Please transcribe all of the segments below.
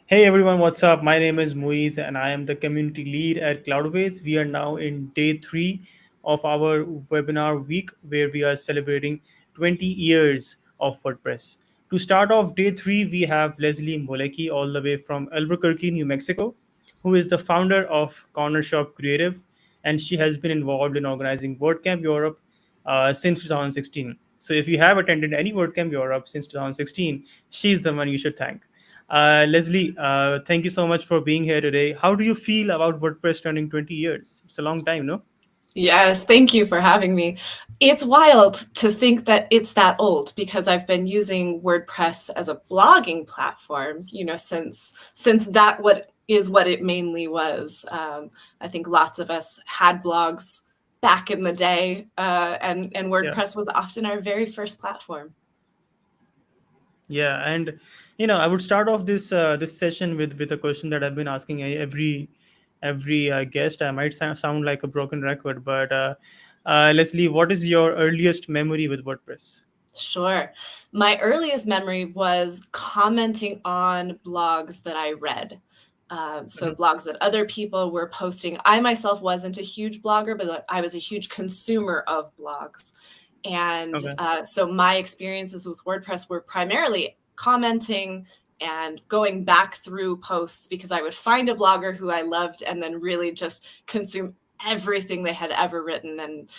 Hey everyone, what's up? My name is Moiz and I am the community lead at Cloudways. We are now in day three of our webinar week where we are celebrating 20 years of WordPress. To start off day three, we have Lesley Molecke all the way from Albuquerque, New Mexico, who is the founder of Corner Shop Creative, and she has been involved in organizing WordCamp Europe since 2016. So if you have attended any WordCamp Europe since 2016, she's the one you should thank. Leslie, thank you so much for being here today. How do you feel about WordPress turning 20 years? It's a long time, no? Yes, thank you for having me. It's wild to think that it's that old because I've been using WordPress as a blogging platform, since what it mainly was. I think lots of us had blogs back in the day, and Yeah. WordPress was often our very first platform. Yeah, and I would start off this session with a question that I've been asking every guest. I might sound like a broken record, but Leslie, what is your earliest memory with WordPress? Sure. My earliest memory was commenting on blogs that I read. So Mhm. blogs that other people were posting. I myself wasn't a huge blogger, but I was a huge consumer of blogs. And Okay. so my experiences with WordPress were primarily commenting and going back through posts because I would find a blogger who I loved and then really just consume everything they had ever written and,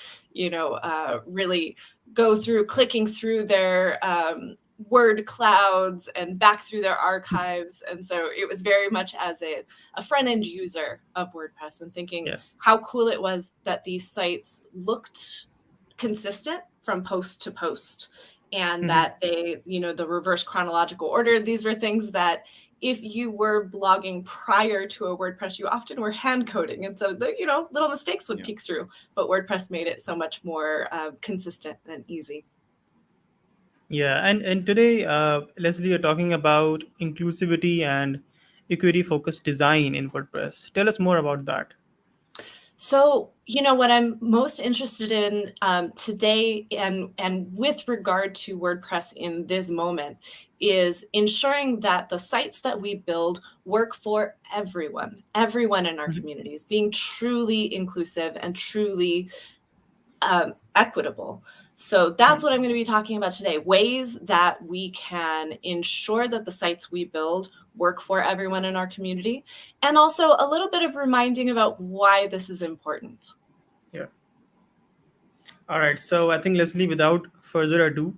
really go through clicking through their word clouds and back through their archives. And so it was very much as a front end user of WordPress and thinking Yeah. how cool it was that these sites looked consistent from post to post and Mhm. that the reverse chronological order, these were things that if you were blogging prior to a WordPress, you often were hand coding. And so little mistakes would Yeah. peek through, but WordPress made it so much more consistent and easy. Yeah, and today, Leslie, you're talking about inclusivity and equity focused design in WordPress. Tell us more about that. So, what I'm most interested in today and with regard to WordPress in this moment is ensuring that the sites that we build work for everyone in our Mhm. communities, being truly inclusive and truly equitable. So Yeah. that's what I'm going to be talking about today, ways that we can ensure that the sites we build work for everyone in our community, and also a little bit of reminding about why this is important. Yeah. All right. So I think, Leslie, without further ado,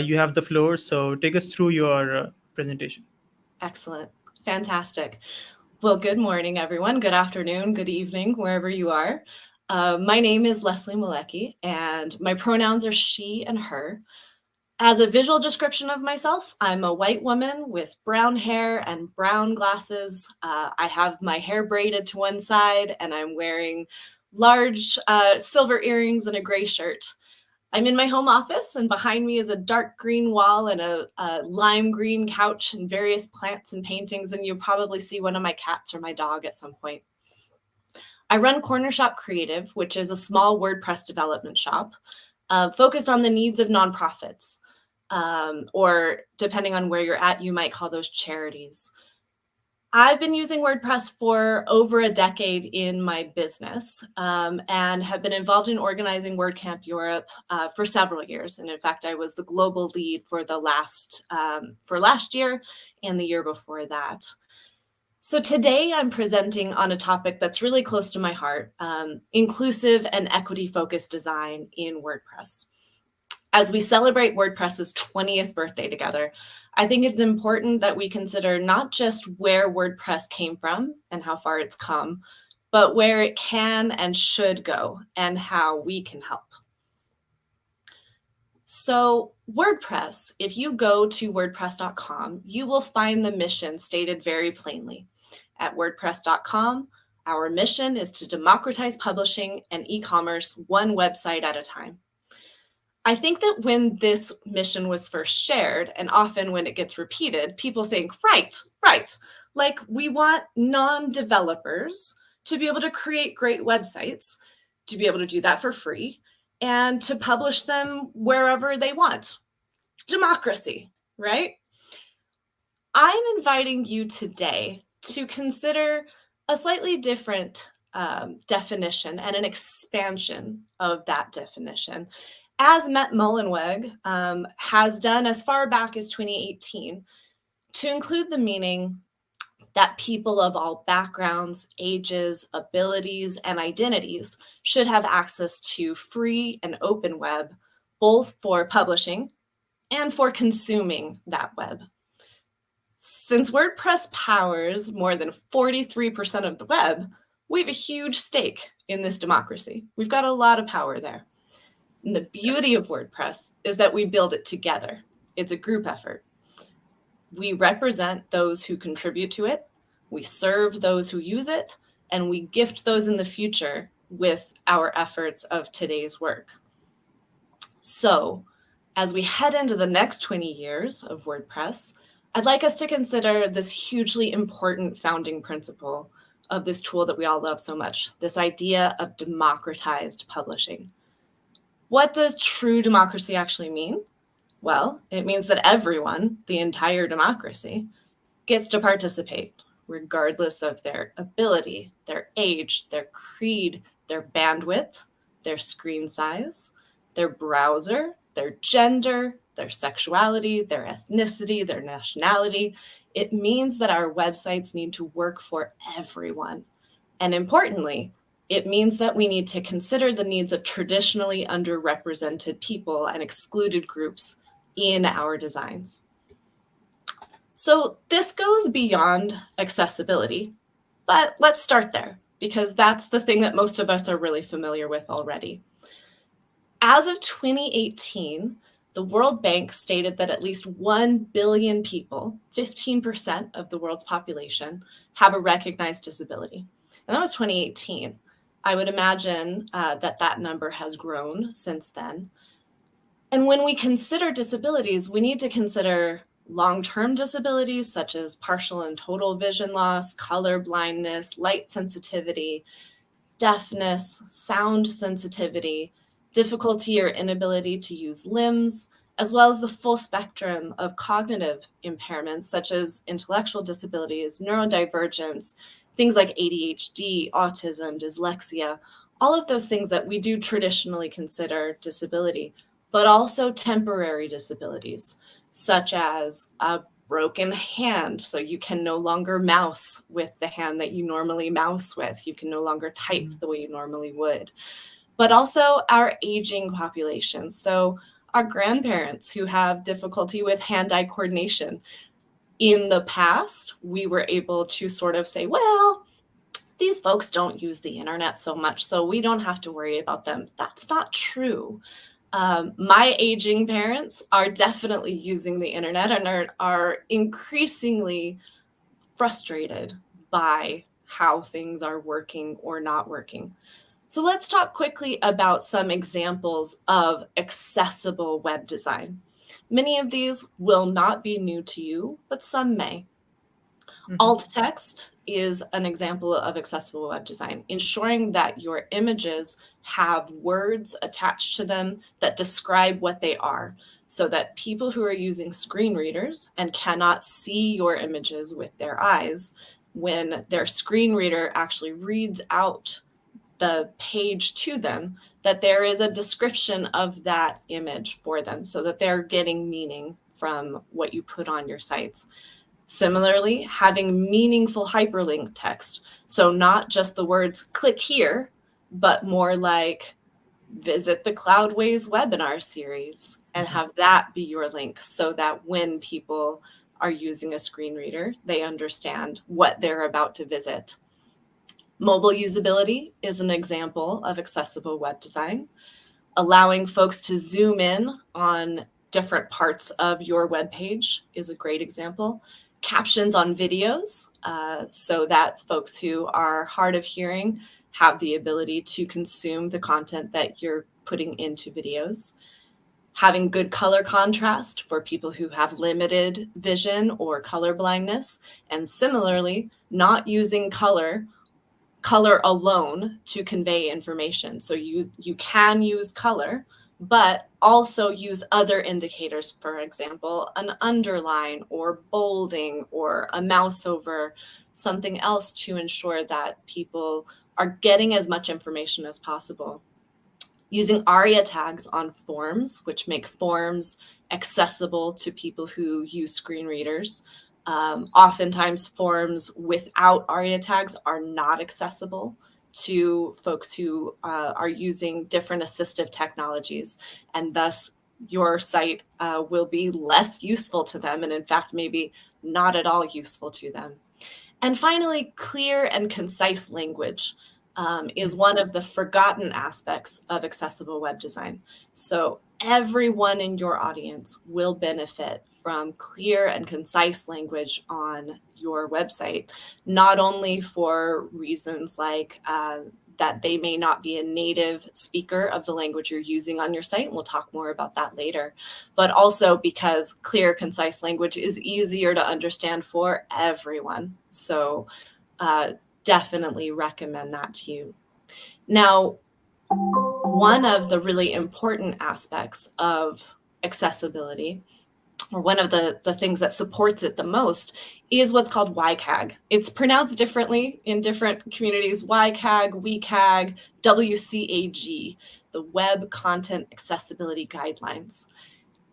you have the floor. So take us through your presentation. Excellent. Fantastic. Well, good morning, everyone. Good afternoon, good evening, wherever you are. My name is Lesley Molecke, and my pronouns are she and her. As a visual description of myself, I'm a white woman with brown hair and brown glasses. I have my hair braided to one side, and I'm wearing large silver earrings and a gray shirt. I'm in my home office, and behind me is a dark green wall and a lime green couch and various plants and paintings. And you'll probably see one of my cats or my dog at some point. I run Corner Shop Creative, which is a small WordPress development shop focused on the needs of nonprofits. Or depending on where you're at, you might call those charities. I've been using WordPress for over a decade in my business and have been involved in organizing WordCamp Europe for several years. And in fact, I was the global lead for last year and the year before that. So today I'm presenting on a topic that's really close to my heart, inclusive and equity-focused design in WordPress. As we celebrate WordPress's 20th birthday together, I think it's important that we consider not just where WordPress came from and how far it's come, but where it can and should go and how we can help. So WordPress, if you go to wordpress.com, you will find the mission stated very plainly. At wordpress.com, our mission is to democratize publishing and e-commerce one website at a time. I think that when this mission was first shared, and often when it gets repeated, people think, right, like we want non-developers to be able to create great websites, to be able to do that for free, and to publish them wherever they want. Democracy, right? I'm inviting you today to consider a slightly different definition and an expansion of that definition, as Matt Mullenweg has done as far back as 2018, to include the meaning that people of all backgrounds, ages, abilities, and identities should have access to free and open web, both for publishing and for consuming that web. Since WordPress powers more than 43% of the web, we have a huge stake in this democracy. We've got a lot of power there. And the beauty of WordPress is that we build it together. It's a group effort. We represent those who contribute to it, we serve those who use it, and we gift those in the future with our efforts of today's work. So, as we head into the next 20 years of WordPress, I'd like us to consider this hugely important founding principle of this tool that we all love so much, this idea of democratized publishing. What does true democracy actually mean? Well, it means that everyone, the entire democracy, gets to participate, regardless of their ability, their age, their creed, their bandwidth, their screen size, their browser, their gender, their sexuality, their ethnicity, their nationality. It means that our websites need to work for everyone. And importantly, it means that we need to consider the needs of traditionally underrepresented people and excluded groups in our designs. So this goes beyond accessibility, but let's start there because that's the thing that most of us are really familiar with already. As of 2018, the World Bank stated that at least 1 billion people, 15% of the world's population, have a recognized disability. And that was 2018. I would imagine that number has grown since then. And when we consider disabilities, we need to consider long-term disabilities such as partial and total vision loss, color blindness, light sensitivity, deafness, sound sensitivity, difficulty or inability to use limbs, as well as the full spectrum of cognitive impairments such as intellectual disabilities, neurodivergence, things like ADHD, autism, dyslexia, all of those things that we do traditionally consider disability, but also temporary disabilities, such as a broken hand. So you can no longer mouse with the hand that you normally mouse with. You can no longer type the way you normally would. But also our aging population. So our grandparents who have difficulty with hand-eye coordination. In the past, we were able to sort of say, well, these folks don't use the internet so much, so we don't have to worry about them. That's not true. My aging parents are definitely using the internet and are increasingly frustrated by how things are working or not working. So let's talk quickly about some examples of accessible web design. Many of these will not be new to you, but some may. Alt text is an example of accessible web design, ensuring that your images have words attached to them that describe what they are, so that people who are using screen readers and cannot see your images with their eyes, when their screen reader actually reads out the page to them, that there is a description of that image for them so that they're getting meaning from what you put on your sites. Similarly, having meaningful hyperlink text. So not just the words click here, but more like visit the Cloudways webinar series and have that be your link so that when people are using a screen reader, they understand what they're about to visit. Mobile usability is an example of accessible web design. Allowing folks to zoom in on different parts of your web page is a great example. Captions on videos, so that folks who are hard of hearing have the ability to consume the content that you're putting into videos. Having good color contrast for people who have limited vision or color blindness, and similarly, not using color alone to convey information. So you can use color, but also use other indicators, for example, an underline or bolding or a mouse over, something else to ensure that people are getting as much information as possible. Using ARIA tags on forms, which make forms accessible to people who use screen readers. Oftentimes forms without ARIA tags are not accessible to folks who are using different assistive technologies, and thus your site will be less useful to them, and in fact, maybe not at all useful to them. And finally, clear and concise language is one of the forgotten aspects of accessible web design. So everyone in your audience will benefit from clear and concise language on your website, not only for reasons like that they may not be a native speaker of the language you're using on your site, and we'll talk more about that later, but also because clear, concise language is easier to understand for everyone. So definitely recommend that to you. Now, one of the really important aspects of accessibility, or one of the things that supports it the most, is what's called WCAG. It's pronounced differently in different communities: WCAG, WCAG, WCAG, the Web Content Accessibility Guidelines.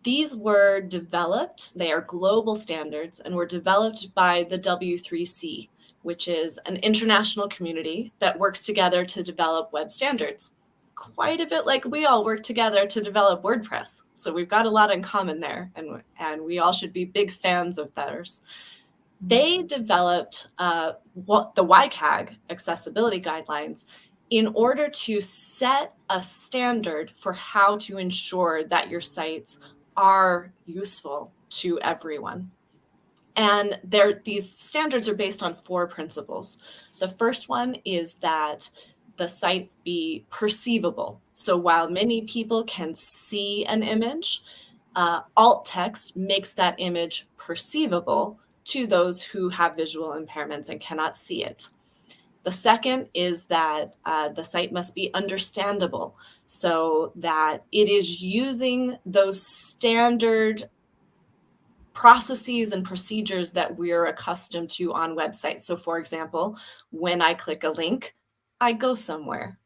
These were developed, they are global standards, and were developed by the W3C, which is an international community that works together to develop web standards. Quite a bit like we all work together to develop WordPress. So we've got a lot in common there, and we all should be big fans of theirs. They developed what the WCAG accessibility guidelines in order to set a standard for how to ensure that your sites are useful to everyone. And these standards are based on 4 principles. The first one is that the sites be perceivable. So while many people can see an image, alt text makes that image perceivable to those who have visual impairments and cannot see it. The second is that the site must be understandable, so that it is using those standard processes and procedures that we're accustomed to on websites. So for example, when I click a link, I go somewhere.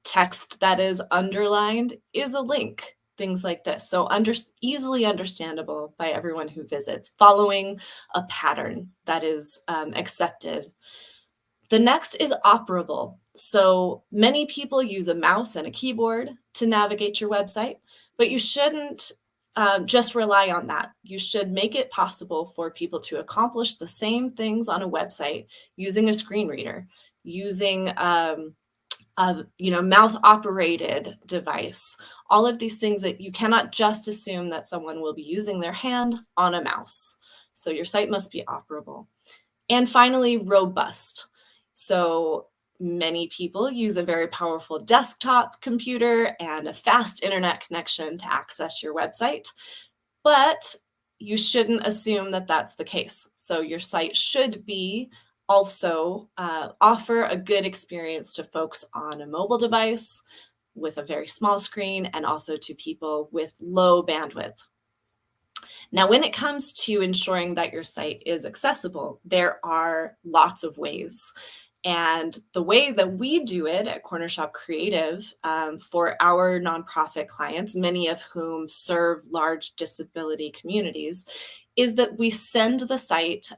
Text that is underlined is a link, things like this. So easily understandable by everyone who visits, following a pattern that is accepted. The next is operable. So many people use a mouse and a keyboard to navigate your website, but you shouldn't just rely on that. You should make it possible for people to accomplish the same things on a website using a screen reader, using a mouth-operated device. All of these things that you cannot just assume that someone will be using their hand on a mouse. So your site must be operable. And finally, robust. So many people use a very powerful desktop computer and a fast internet connection to access your website, but you shouldn't assume that that's the case. So your site should be also offer a good experience to folks on a mobile device with a very small screen, and also to people with low bandwidth. Now, when it comes to ensuring that your site is accessible, there are lots of ways. And the way that we do it at Corner Shop Creative for our nonprofit clients, many of whom serve large disability communities, is that we send the site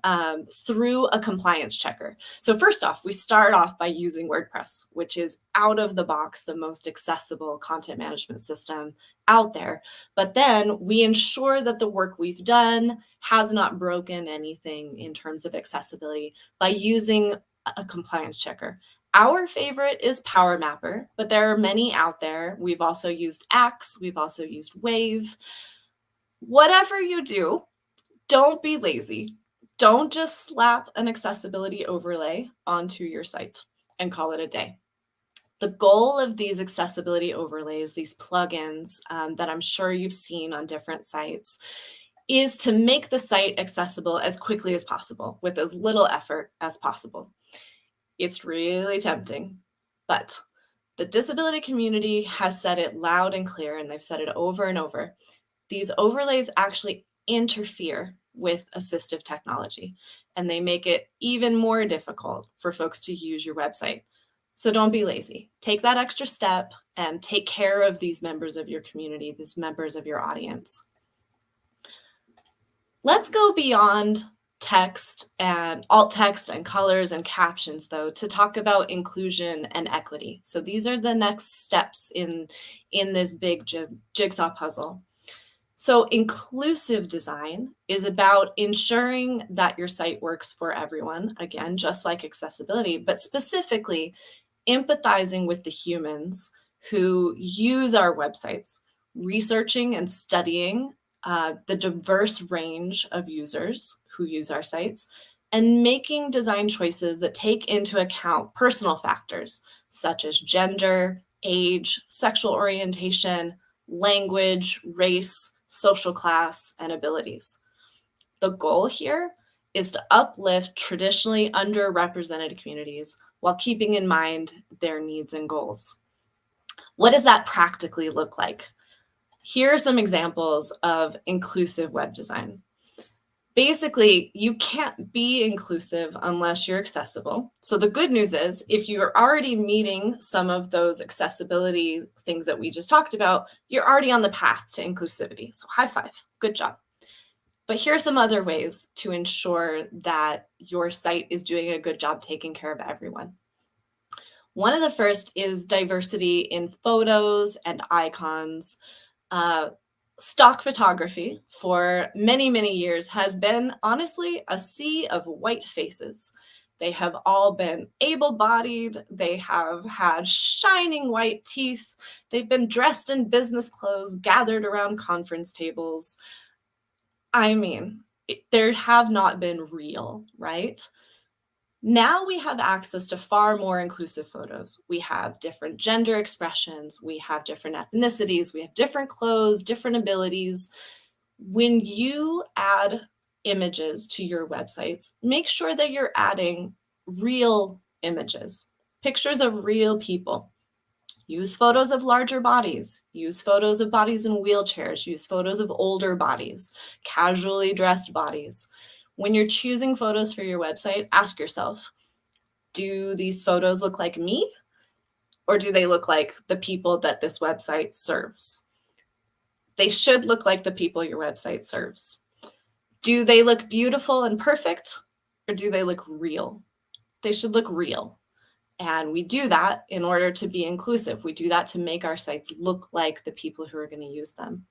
through a compliance checker. So first off, we start off by using WordPress, which is out of the box the most accessible content management system out there. But then we ensure that the work we've done has not broken anything in terms of accessibility by using a compliance checker. Our favorite is PowerMapper, but there are many out there. We've also used Axe, we've also used Wave. Whatever you do, don't be lazy. Don't just slap an accessibility overlay onto your site and call it a day. The goal of these accessibility overlays, these plugins that I'm sure you've seen on different sites, is to make the site accessible as quickly as possible with as little effort as possible. It's really tempting, but The disability community has said it loud and clear, and they've said it over and over. These overlays actually interfere with assistive technology, and they make it even more difficult for folks to use your website. So don't be lazy. Take that extra step and take care of these members of your community, these members of your audience. Let's go beyond text and alt text and colors and captions, though, to talk about inclusion and equity. So these are the next steps in this big jigsaw puzzle. So inclusive design is about ensuring that your site works for everyone, again, just like accessibility, but specifically empathizing with the humans who use our websites, researching and studying the diverse range of users who use our sites, and making design choices that take into account personal factors such as gender, age, sexual orientation, language, race, social class, and abilities. The goal here is to uplift traditionally underrepresented communities while keeping in mind their needs and goals. What does that practically look like? Here are some examples of inclusive web design. Basically, you can't be inclusive unless you're accessible. So the good news is, if you're already meeting some of those accessibility things that we just talked about, you're already on the path to inclusivity. So high five, good job. But here are some other ways to ensure that your site is doing a good job taking care of everyone. One of the first is diversity in photos and icons. Stock photography for many, many years has been, honestly, a sea of white faces. They have all been able-bodied. They have had shining white teeth. They've been dressed in business clothes, gathered around conference tables. I mean, they have not been real, right? Now we have access to far more inclusive photos. We have different gender expressions, we have different ethnicities, we have different clothes, different abilities. When you add images to your websites, make sure that you're adding real images, pictures of real people. Use photos of larger bodies, use photos of bodies in wheelchairs, use photos of older bodies, casually dressed bodies. When you're choosing photos for your website, ask yourself, do these photos look like me? Or do they look like the people that this website serves? They should look like the people your website serves. Do they look beautiful and perfect? Or do they look real? They should look real. And we do that in order to be inclusive. We do that to make our sites look like the people who are going to use them.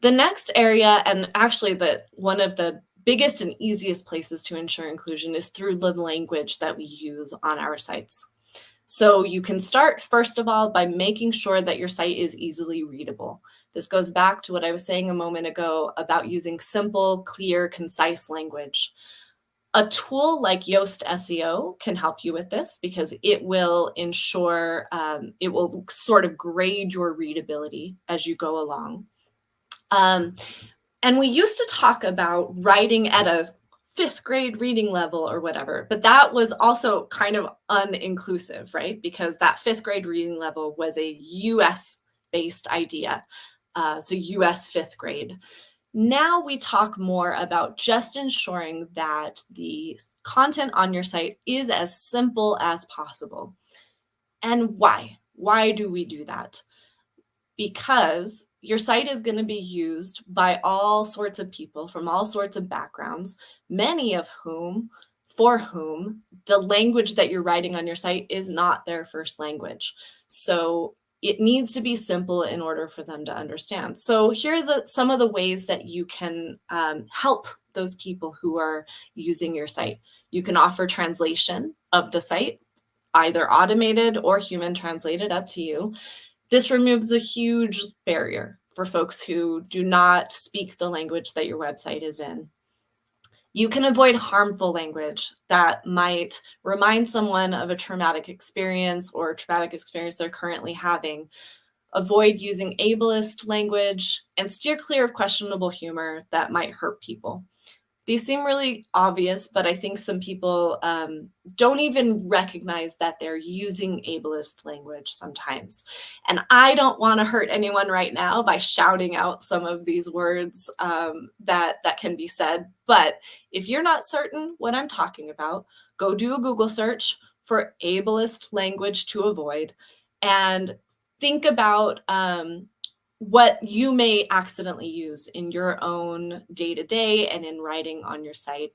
The next area, and actually one of the biggest and easiest places to ensure inclusion, is through the language that we use on our sites. So you can start, first of all, by making sure that your site is easily readable. This goes back to what I was saying a moment ago about using simple, clear, concise language. A tool like Yoast SEO can help you with this because it will ensure, it will sort of grade your readability as you go along. And we used to talk about writing at a 5th grade reading level or whatever, but that was also kind of uninclusive, right? Because that 5th grade reading level was a US-based idea, so US 5th grade. Now we talk more about just ensuring that the content on your site is as simple as possible. And why? Why do we do that? Because your site is going to be used by all sorts of people from all sorts of backgrounds, many of whom, for whom, the language that you're writing on your site is not their first language. So it needs to be simple in order for them to understand. So here are some of the ways that you can help those people who are using your site. You can offer translation of the site, either automated or human translated, up to you. This removes a huge barrier for folks who do not speak the language that your website is in. You can avoid harmful language that might remind someone of a traumatic experience or traumatic experience they're currently having. Avoid using ableist language and steer clear of questionable humor that might hurt people. These seem really obvious, but I think some people don't even recognize that they're using ableist language sometimes. And I don't want to hurt anyone right now by shouting out some of these words that can be said. But if you're not certain what I'm talking about, go do a Google search for ableist language to avoid, and think about what you may accidentally use in your own day-to-day and in writing on your site.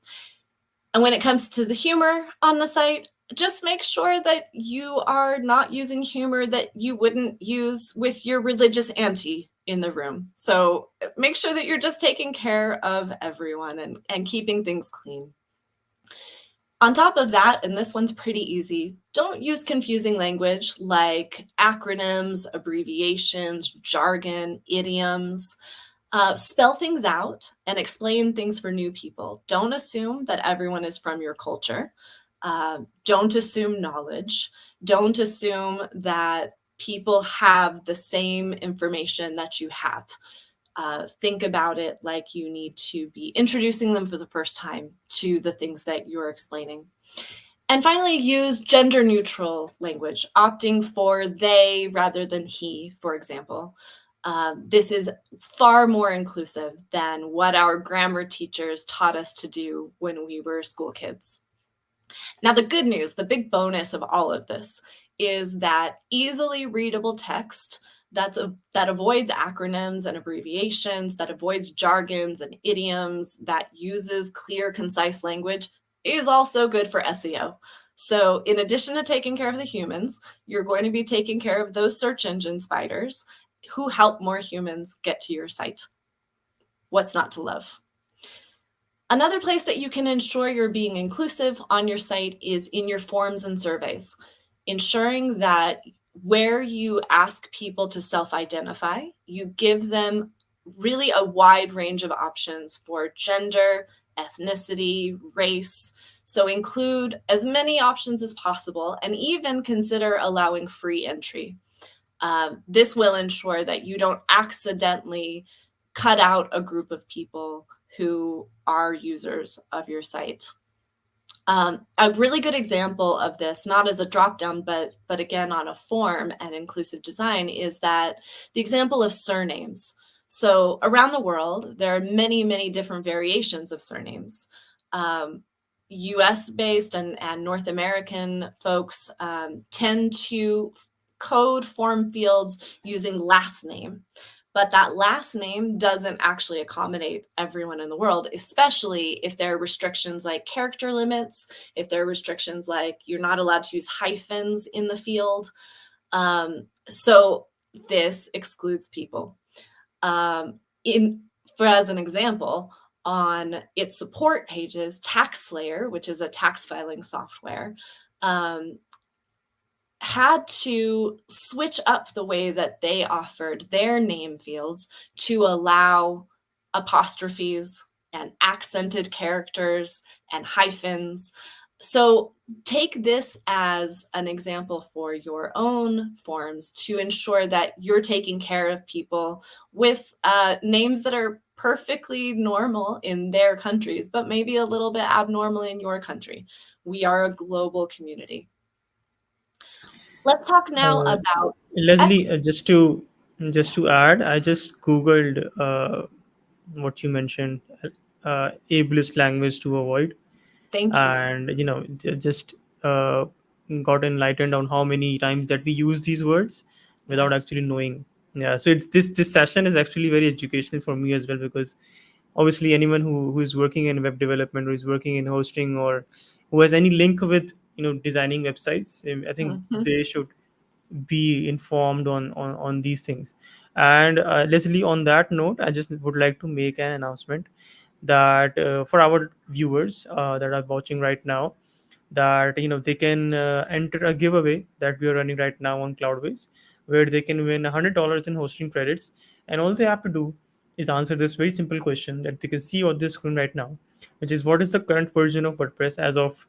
And when it comes to the humor on the site, just make sure that you are not using humor that you wouldn't use with your religious auntie in the room. So make sure that you're just taking care of everyone and keeping things clean. On top of that, and this one's pretty easy, don't use confusing language like acronyms, abbreviations, jargon, idioms. Spell things out and explain things for new people. Don't assume that everyone is from your culture. Don't assume knowledge. Don't assume that people have the same information that you have. Think about it like you need to be introducing them for the first time to the things that you're explaining. And finally, use gender neutral language, opting for they rather than he, for example. This is far more inclusive than what our grammar teachers taught us to do when we were school kids. Now, the good news, the big bonus of all of this is that easily readable text that avoids acronyms and abbreviations, that avoids jargons and idioms, that uses clear, concise language is also good for SEO. So in addition to taking care of the humans, you're going to be taking care of those search engine spiders who help more humans get to your site. What's not to love? Another place that you can ensure you're being inclusive on your site is in your forms and surveys, ensuring that where you ask people to self-identify, you give them really a wide range of options for gender, ethnicity, race. So include as many options as possible and even consider allowing free entry. This will ensure that you don't accidentally cut out a group of people who are users of your site. A really good example of this, not as a drop-down, but again on a form and inclusive design, is that the example of surnames. So around the world, there are many, many different variations of surnames. US-based and North American folks tend to code form fields using last name. But that last name doesn't actually accommodate everyone in the world, especially if there are restrictions like character limits, if there are restrictions like you're not allowed to use hyphens in the field. So this excludes people. As an example, on its support pages, TaxSlayer, which is a tax filing software, had to switch up the way that they offered their name fields to allow apostrophes and accented characters and hyphens. So take this as an example for your own forms to ensure that you're taking care of people with names that are perfectly normal in their countries, but maybe a little bit abnormal in your country. We are a global community. Let's talk now Uh, about Leslie, just to add, I just googled what you mentioned, ableist language to avoid, thank you. and just uh, got enlightened on how many times that we use these words without Yes. actually knowing. Yeah, so it's this session is actually very educational for me as well, because obviously anyone who is working in web development or is working in hosting or who has any link with designing websites, I think Mhm. they should be informed on these things. And Leslie, on that note, I just would like to make an announcement that for our viewers that are watching right now, that they can enter a giveaway that we are running right now on Cloudways, where they can win $100 in hosting credits. And all they have to do is answer this very simple question that they can see on this screen right now, which is, what is the current version of WordPress as of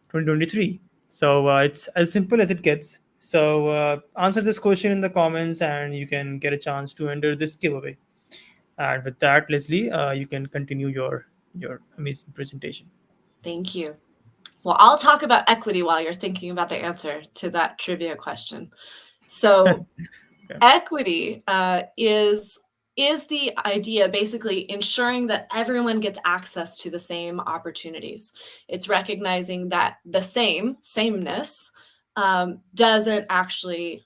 2023? So it's as simple as it gets. So answer this question in the comments and you can get a chance to enter this giveaway. And with that, Leslie, you can continue your your amazing presentation. Thank you. Well, I'll talk about equity while you're thinking about the answer to that trivia question. So Okay. equity is the idea, basically ensuring that everyone gets access to the same opportunities. It's recognizing that the sameness doesn't actually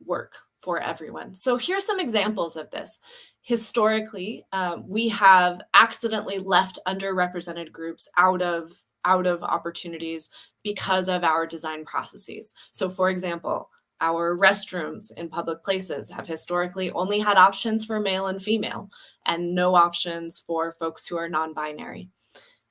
work for everyone. So here's some examples of this. Historically, we have accidentally left underrepresented groups out of opportunities because of our design processes. So for example, our restrooms in public places have historically only had options for male and female and no options for folks who are non-binary.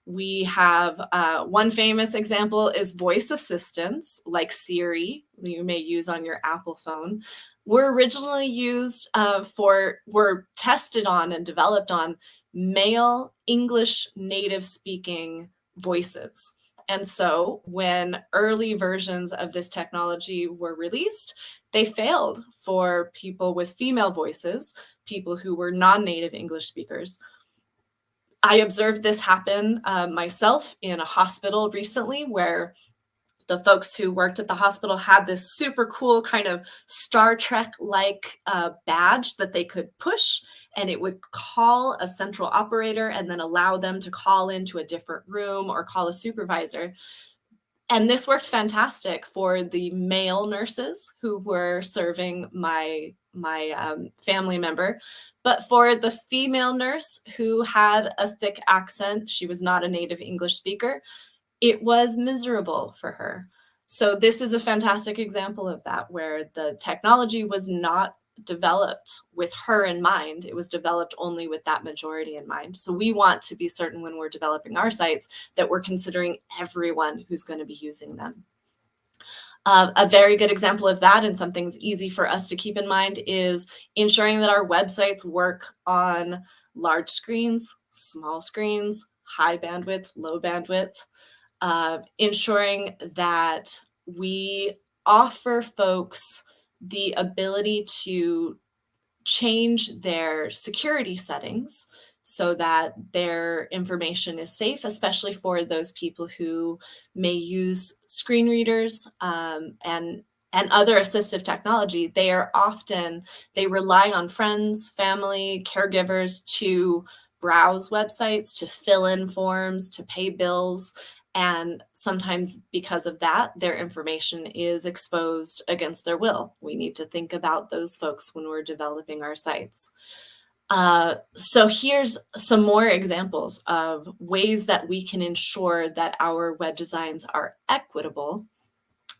We have one famous example is voice assistants like Siri, you may use on your Apple phone, were originally used were tested on and developed on male English native speaking voices. And so when early versions of this technology were released, they failed for people with female voices, people who were non-native English speakers. I observed this happen myself in a hospital recently, where the folks who worked at the hospital had this super cool kind of Star Trek-like badge that they could push, and it would call a central operator and then allow them to call into a different room or call a supervisor. And this worked fantastic for the male nurses who were serving my family member. But for the female nurse who had a thick accent, she was not a native English speaker, it was miserable for her. So this is a fantastic example of that, where the technology was not developed with her in mind. It was developed only with that majority in mind. So we want to be certain when we're developing our sites that we're considering everyone who's going to be using them. A very good example of that, and something's easy for us to keep in mind, is ensuring that our websites work on large screens, small screens, high bandwidth, low bandwidth, ensuring that we offer folks the ability to change their security settings so that their information is safe, especially for those people who may use screen readers and other assistive technology. They rely on friends, family, caregivers to browse websites, to fill in forms, to pay bills. And sometimes because of that, their information is exposed against their will. We need to think about those folks when we're developing our sites. So here's some more examples of ways that we can ensure that our web designs are equitable.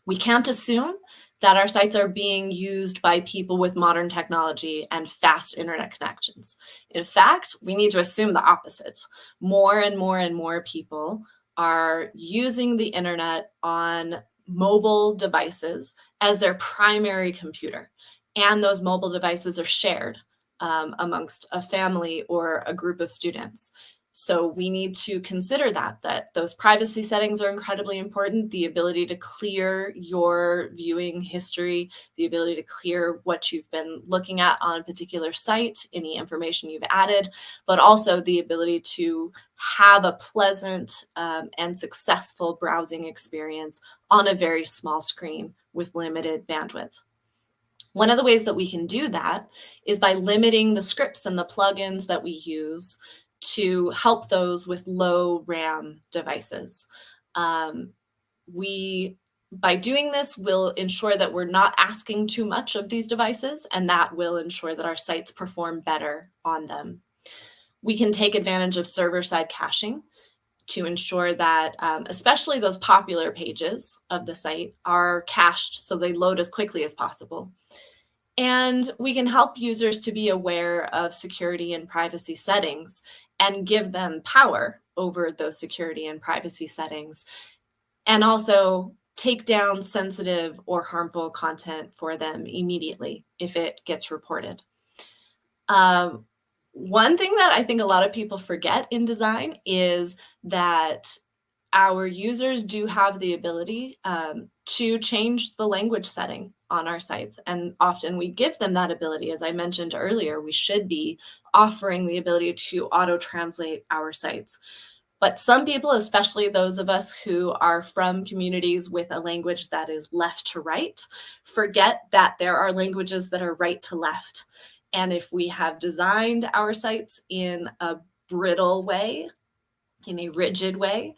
We can't assume that our sites are being used by people with modern technology and fast internet connections. In fact, we need to assume the opposite. More and more and more people are using the internet on mobile devices as their primary computer. And those mobile devices are shared amongst a family or a group of students. So we need to consider that those privacy settings are incredibly important, the ability to clear your viewing history, the ability to clear what you've been looking at on a particular site, any information you've added, but also the ability to have a pleasant and successful browsing experience on a very small screen with limited bandwidth. One of the ways that we can do that is by limiting the scripts and the plugins that we use to help those with low RAM devices. By doing this, we'll ensure that we're not asking too much of these devices, and that will ensure that our sites perform better on them. We can take advantage of server-side caching to ensure that especially those popular pages of the site are cached so they load as quickly as possible. And we can help users to be aware of security and privacy settings and give them power over those security and privacy settings, and also take down sensitive or harmful content for them immediately if it gets reported. One thing that I think a lot of people forget in design is that our users do have the ability to change the language setting on our sites. And often we give them that ability. As I mentioned earlier, we should be offering the ability to auto-translate our sites. But some people, especially those of us who are from communities with a language that is left to right, forget that there are languages that are right to left. And if we have designed our sites in a brittle way, in a rigid way,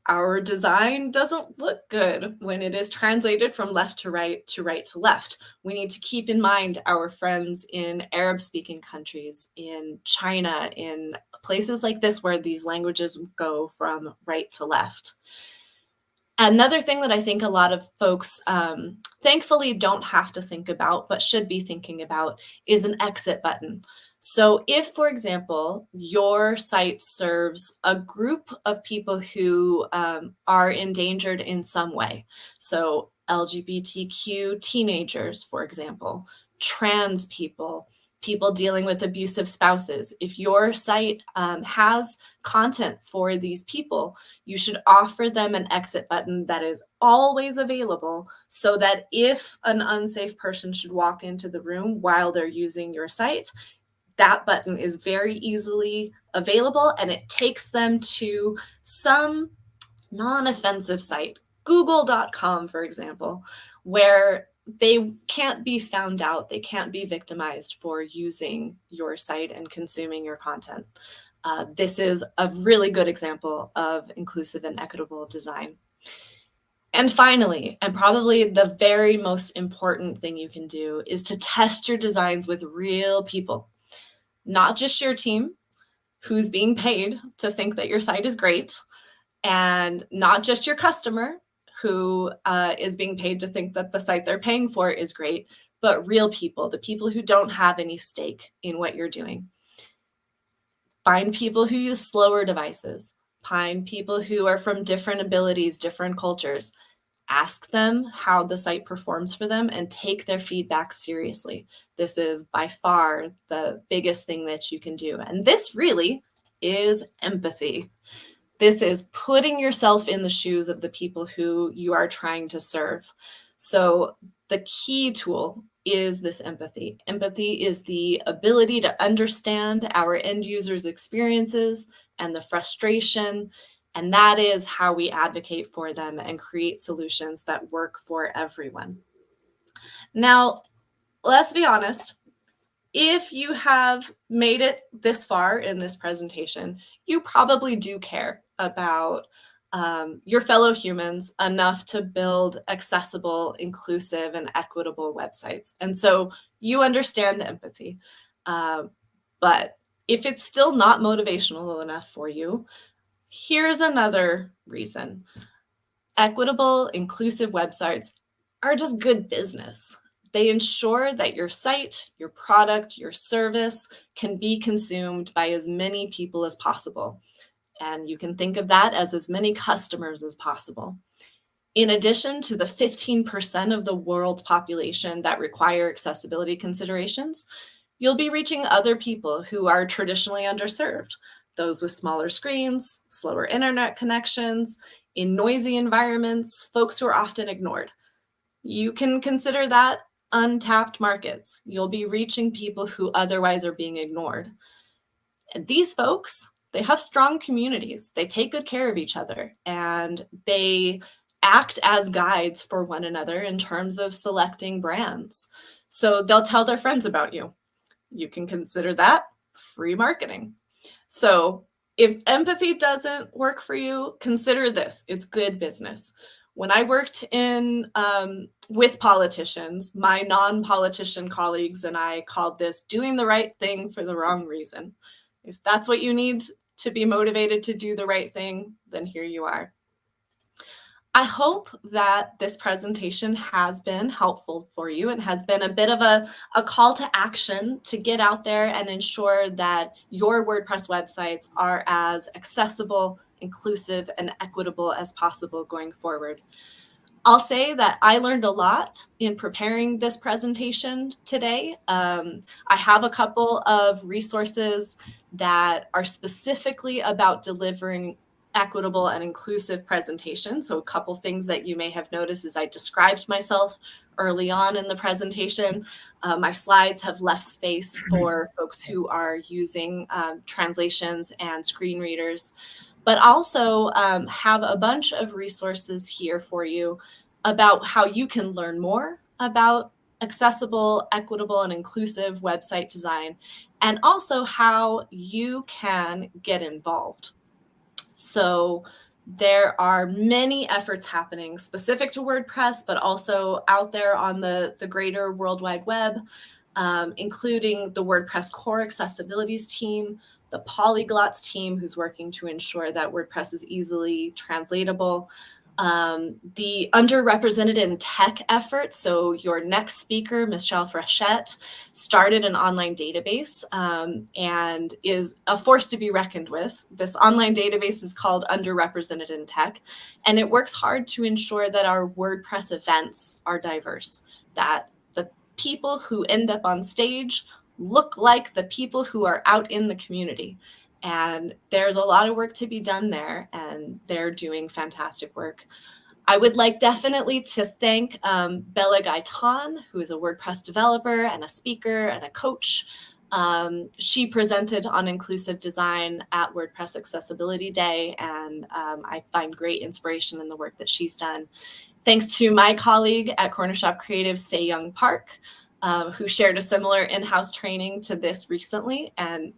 our design doesn't look good when it is translated from left to right to left. We need to keep in mind our friends in Arab-speaking countries, in China, in places like this where these languages go from right to left. Another thing that I think a lot of folks thankfully don't have to think about, but should be thinking about, is an exit button. So if, for example, your site serves a group of people who are endangered in some way, so LGBTQ teenagers, for example, trans people, people dealing with abusive spouses, if your site has content for these people, you should offer them an exit button that is always available, so that if an unsafe person should walk into the room while they're using your site, that button is very easily available and it takes them to some non-offensive site, google.com, for example, where they can't be found out, they can't be victimized for using your site and consuming your content. This is a really good example of inclusive and equitable design. And finally, and probably the very most important thing you can do, is to test your designs with real people, not just your team who's being paid to think that your site is great, and not just your customer who is being paid to think that the site they're paying for is great, but real people, the people who don't have any stake in what you're doing. Find people who use slower devices. Find people who are from different abilities, different cultures. Ask them how the site performs for them and take their feedback seriously. This is by far the biggest thing that you can do. And this really is empathy. This is putting yourself in the shoes of the people who you are trying to serve. So the key tool is this empathy. Empathy is the ability to understand our end users' experiences and the frustration, and that is how we advocate for them and create solutions that work for everyone. Now, let's be honest. If you have made it this far in this presentation, you probably do care about your fellow humans enough to build accessible, inclusive, and equitable websites. And so you understand the empathy. But if it's still not motivational enough for you, here's another reason. Equitable, inclusive websites are just good business. They ensure that your site, your product, your service can be consumed by as many people as possible. And you can think of that as many customers as possible. In addition to the 15% of the world's population that require accessibility considerations, you'll be reaching other people who are traditionally underserved, those with smaller screens, slower internet connections, in noisy environments, folks who are often ignored. You can consider that untapped markets. You'll be reaching people who otherwise are being ignored. And these folks, they have strong communities. They take good care of each other, and they act as guides for one another in terms of selecting brands. So they'll tell their friends about you. You can consider that free marketing. So if empathy doesn't work for you, consider this. It's good business. When I worked with politicians, my non-politician colleagues and I called this doing the right thing for the wrong reason. If that's what you need to be motivated to do the right thing, then here you are. I hope that this presentation has been helpful for you and has been a bit of a call to action to get out there and ensure that your WordPress websites are as accessible, inclusive, and equitable as possible going forward. I'll say that I learned a lot in preparing this presentation today. I have a couple of resources that are specifically about delivering equitable and inclusive presentation. So a couple things that you may have noticed is I described myself early on in the presentation. My slides have left space for folks who are using translations and screen readers. but also have a bunch of resources here for you about how you can learn more about accessible, equitable, and inclusive website design, and also how you can get involved. So there are many efforts happening specific to WordPress, but also out there on the greater World Wide Web, including the WordPress core accessibilities team, the polyglots team, who's working to ensure that WordPress is easily translatable, the underrepresented in tech effort. So your next speaker, Michelle Frechette, started an online database and is a force to be reckoned with. This online database is called Underrepresented in Tech, and it works hard to ensure that our WordPress events are diverse, that the people who end up on stage look like the people who are out in the community. And there's a lot of work to be done there, and they're doing fantastic work. I would like definitely to thank Bella Gaitan, who is a WordPress developer and a speaker and a coach. She presented on inclusive design at WordPress Accessibility Day, and I find great inspiration in the work that she's done. Thanks to my colleague at Corner Shop Creative, Say Young Park, who shared a similar in-house training to this recently and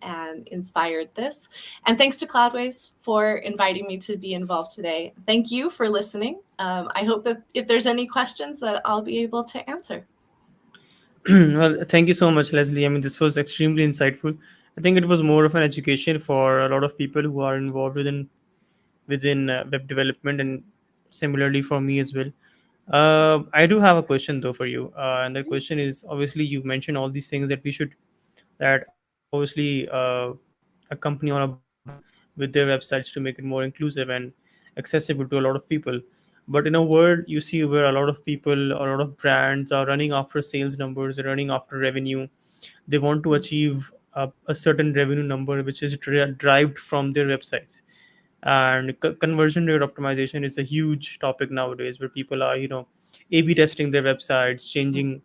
inspired this. And thanks to Cloudways for inviting me to be involved today. Thank you for listening. I hope that if there's any questions that I'll be able to answer. Well, thank you so much, Leslie. I mean, this was extremely insightful. I think it was more of an education for a lot of people who are involved within web development, and similarly for me as well. I do have a question though for you, and the question is, obviously you mentioned all these things that we should, that obviously a company or a brand should do with their websites to make it more inclusive and accessible to a lot of people. But in a world you see where a lot of people or a lot of brands are running after sales numbers, they're running after revenue, they want to achieve a certain revenue number which is derived from their websites. And conversion rate optimization is a huge topic nowadays, where people are, A/B testing their websites, changing,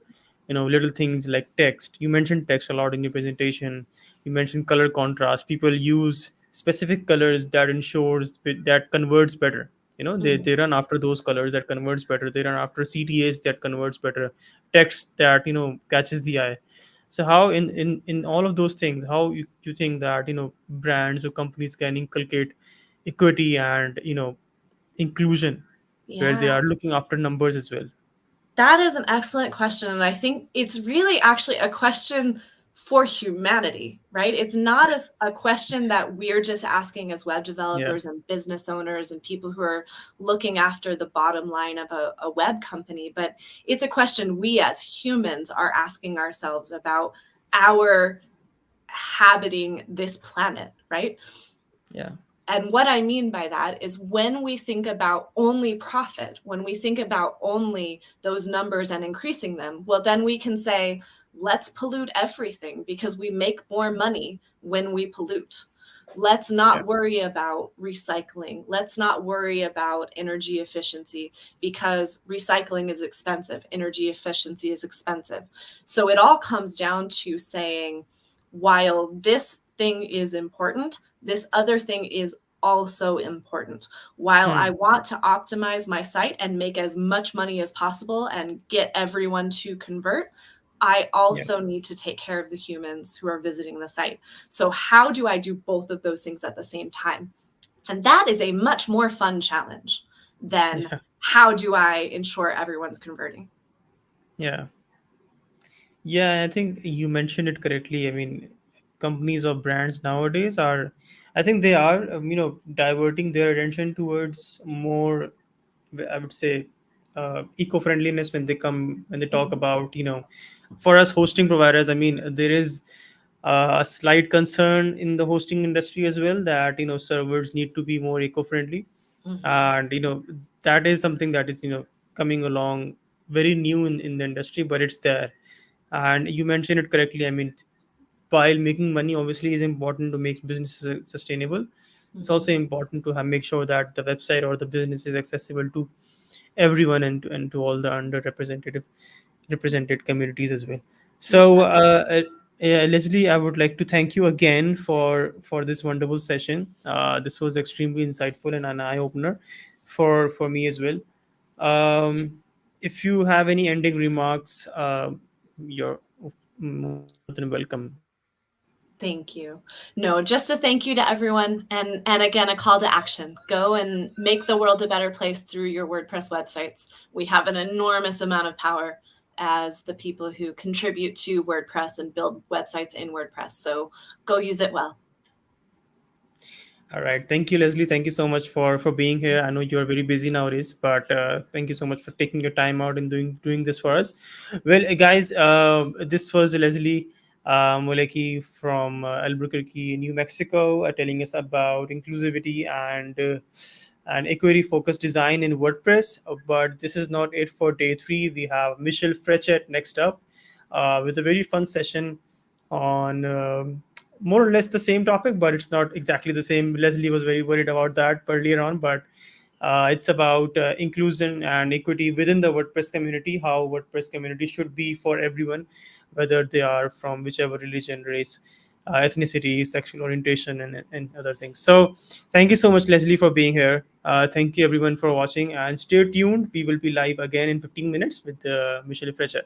little things like text. You mentioned text a lot in your presentation. You mentioned color contrast. People use specific colors that ensures that converts better. Mhm. They run after those colors that converts better. They run after CTAs that converts better, text that catches the eye. So how in all of those things, how you think that brands or companies can inculcate equity and inclusion, where they Yeah. are looking after numbers as well? That is an excellent question. And I think it's really actually a question for humanity, right? It's not a question that we're just asking as web Yeah, developers and business owners and people who are looking after the bottom line of a web company, but it's a question we as humans are asking ourselves about our habiting this planet, right? yeah, And what I mean by that is when we think about only profit, when we think about only those numbers and increasing them, well, then we can say, let's pollute everything because we make more money when we pollute. Let's yeah, not worry about recycling. Let's not worry about energy efficiency because recycling is expensive. Energy efficiency is expensive. So it all comes down to saying, while this thing is important, this other thing is also important. While I hmm, want to optimize my site and make as much money as possible and get everyone to convert, I yeah, also need to take care of the humans who are visiting the site. So, how do I do both of those things at the same time? And that is a much more fun challenge than yeah, how do I ensure everyone's converting? yeah. Yeah, I think you mentioned it correctly. I mean, companies or brands nowadays are, I think they are, diverting their attention towards more, I would say, eco-friendliness when they talk Mhm. about, for us hosting providers. I mean, there is a slight concern in the hosting industry as well, that servers need to be more eco-friendly. Mhm. And that is something that is coming along, very new in the industry, but it's there. And you mentioned it correctly. I mean, while making money obviously is important to make businesses sustainable, it's also Mhm. important to make sure that the website or the business is accessible to everyone, and to all the underrepresented represented communities as well. So Exactly. Yeah, Leslie, I would like to thank you again for this wonderful session. This was extremely insightful and an eye opener for me as well. Um, if you have any ending remarks, you're more than welcome. Thank you. No, just a thank you to everyone, and again a call to action. Go and make the world a better place through your WordPress websites. We have an enormous amount of power as the people who contribute to WordPress and build websites in WordPress. So go use it well. All right. Thank you, Leslie. Thank you so much for being here. I know you are very busy nowadays, but thank you so much for taking your time out and doing this for us. Well, guys, this was Lesley Molecke from Albuquerque, New Mexico, telling us about inclusivity and equity focused design in WordPress. But this is not it for day three. We have Michelle Frechet next up with a very fun session on more or less the same topic, but it's not exactly the same. Leslie was very worried about that earlier on, but it's about inclusion and equity within the WordPress community, how WordPress community should be for everyone, whether they are from whichever religion, race, ethnicity, sexual orientation, and other things. So, thank you so much, Leslie, for being here. Thank you, everyone, for watching, and stay tuned. We will be live again in 15 minutes with Michelle Frechet.